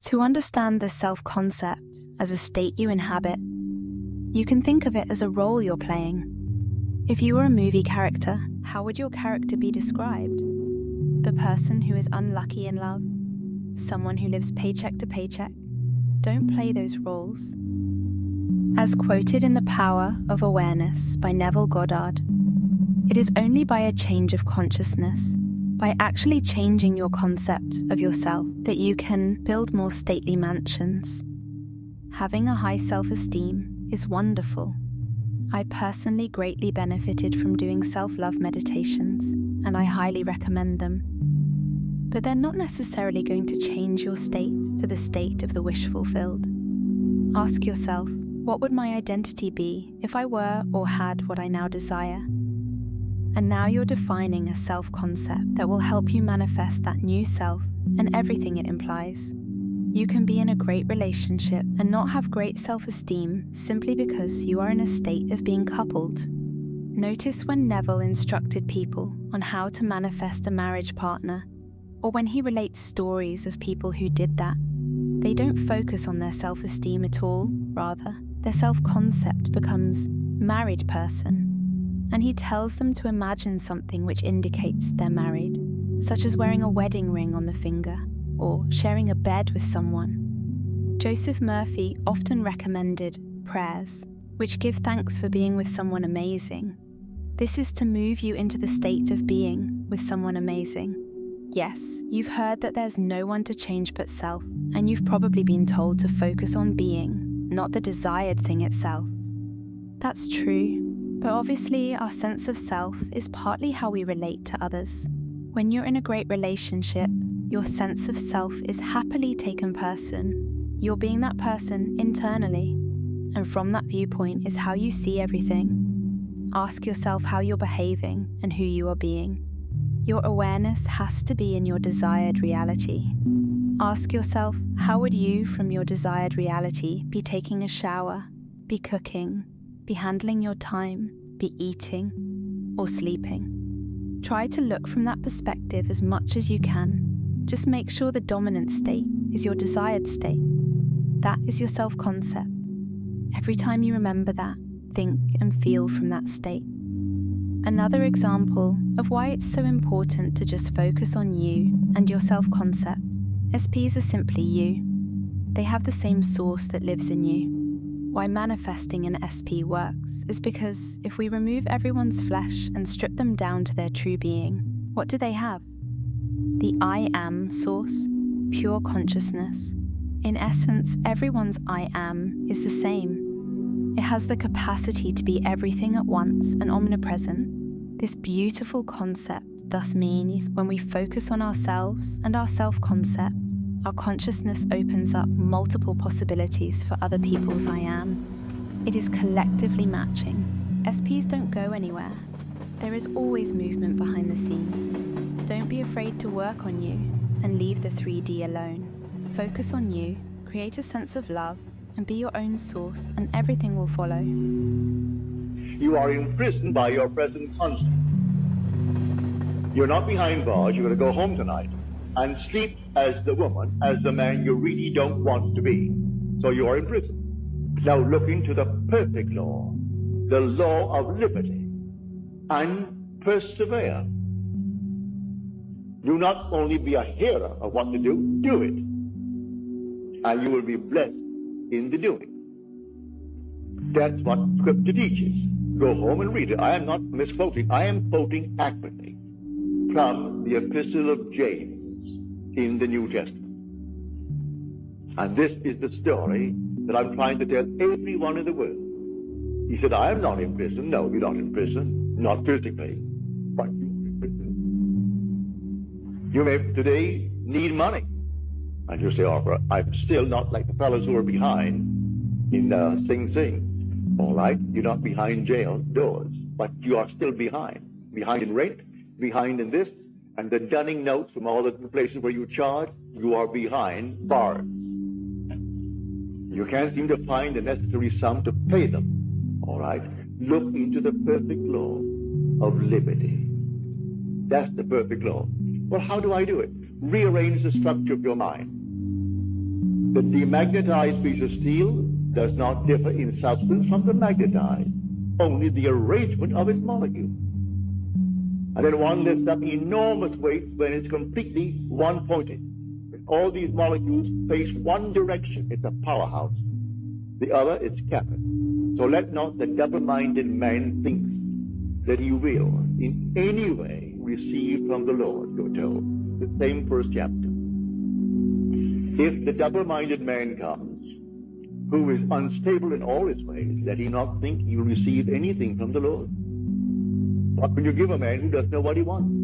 To understand the self-concept as a state you inhabit, you can think of it as a role you're playing. If you were a movie character, how would your character be described? The person who is unlucky in love? Someone who lives paycheck to paycheck? Don't play those roles. As quoted in The Power of Awareness by Neville Goddard, it is only by a change of consciousness, by actually changing your concept of yourself, that you can build more stately mansions. Having a high self-esteem is wonderful. I personally greatly benefited from doing self-love meditations, and I highly recommend them. But they're not necessarily going to change your state to the state of the wish fulfilled. Ask yourself, what would my identity be if I were or had what I now desire? And now you're defining a self-concept that will help you manifest that new self and everything it implies. You can be in a great relationship and not have great self-esteem simply because you are in a state of being coupled. Notice when Neville instructed people on how to manifest a marriage partner, or when he relates stories of people who did that. They don't focus on their self-esteem at all, rather, their self-concept becomes married person. And he tells them to imagine something which indicates they're married, such as wearing a wedding ring on the finger, or sharing a bed with someone. Joseph Murphy often recommended prayers, which give thanks for being with someone amazing. This is to move you into the state of being with someone amazing. Yes, you've heard that there's no one to change but self, and you've probably been told to focus on being, not the desired thing itself. That's true. But obviously, our sense of self is partly how we relate to others. When you're in a great relationship, your sense of self is happily taken person. You're being that person internally. And from that viewpoint is how you see everything. Ask yourself how you're behaving and who you are being. Your awareness has to be in your desired reality. Ask yourself, how would you, from your desired reality, be taking a shower, be cooking, be handling your time, be eating, or sleeping? Try to look from that perspective as much as you can. Just make sure the dominant state is your desired state. That is your self-concept. Every time you remember that, think and feel from that state. Another example of why it's so important to just focus on you and your self-concept. SPs are simply you. They have the same source that lives in you. Why manifesting an SP works is because if we remove everyone's flesh and strip them down to their true being, what do they have? The I am source, pure consciousness. In essence, everyone's I am is the same. It has the capacity to be everything at once and omnipresent. This beautiful concept thus means when we focus on ourselves and our self-concept, our consciousness opens up multiple possibilities for other people's I am. It is collectively matching. SPs don't go anywhere. There is always movement behind the scenes. Don't be afraid to work on you and leave the 3D alone. Focus on you, create a sense of love, and be your own source, and everything will follow. You are imprisoned by your present concept. You're not behind bars. You're going to go home tonight and sleep as the woman, as the man you really don't want to be. So you are in prison. Now look into the perfect law, the law of liberty, and persevere. Do not only be a hearer of what to do, do it. And you will be blessed in the doing. That's what Scripture teaches. Go home and read it. I am not misquoting. I am quoting accurately from the Epistle of James in the New Testament. And this is the story that I'm trying to tell everyone in the world. He said, I am not in prison. No, you're not in prison. Not physically, but you are in prison. You may today need money. And you say, oh, I'm still not like the fellows who are behind in Sing Sing. All right, you're not behind jail doors, but you are still behind. Behind in rent, behind in this, and the dunning notes from all the places where you charge, you are behind bars. You can't seem to find the necessary sum to pay them. All right, look into the perfect law of liberty. That's the perfect law. Well, how do I do it? Rearrange the structure of your mind. The demagnetized piece of steel does not differ in substance from the magnetized, only the arrangement of its molecules. And then one lifts up enormous weights when it's completely one-pointed. All these molecules face one direction. It's a powerhouse. The other is scattered. So let not the double-minded man think that he will in any way receive from the Lord, you're told. The same first chapter. If the double-minded man comes, who is unstable in all his ways, let him not think he will receive anything from the Lord. What can you give a man who doesn't know what he wants?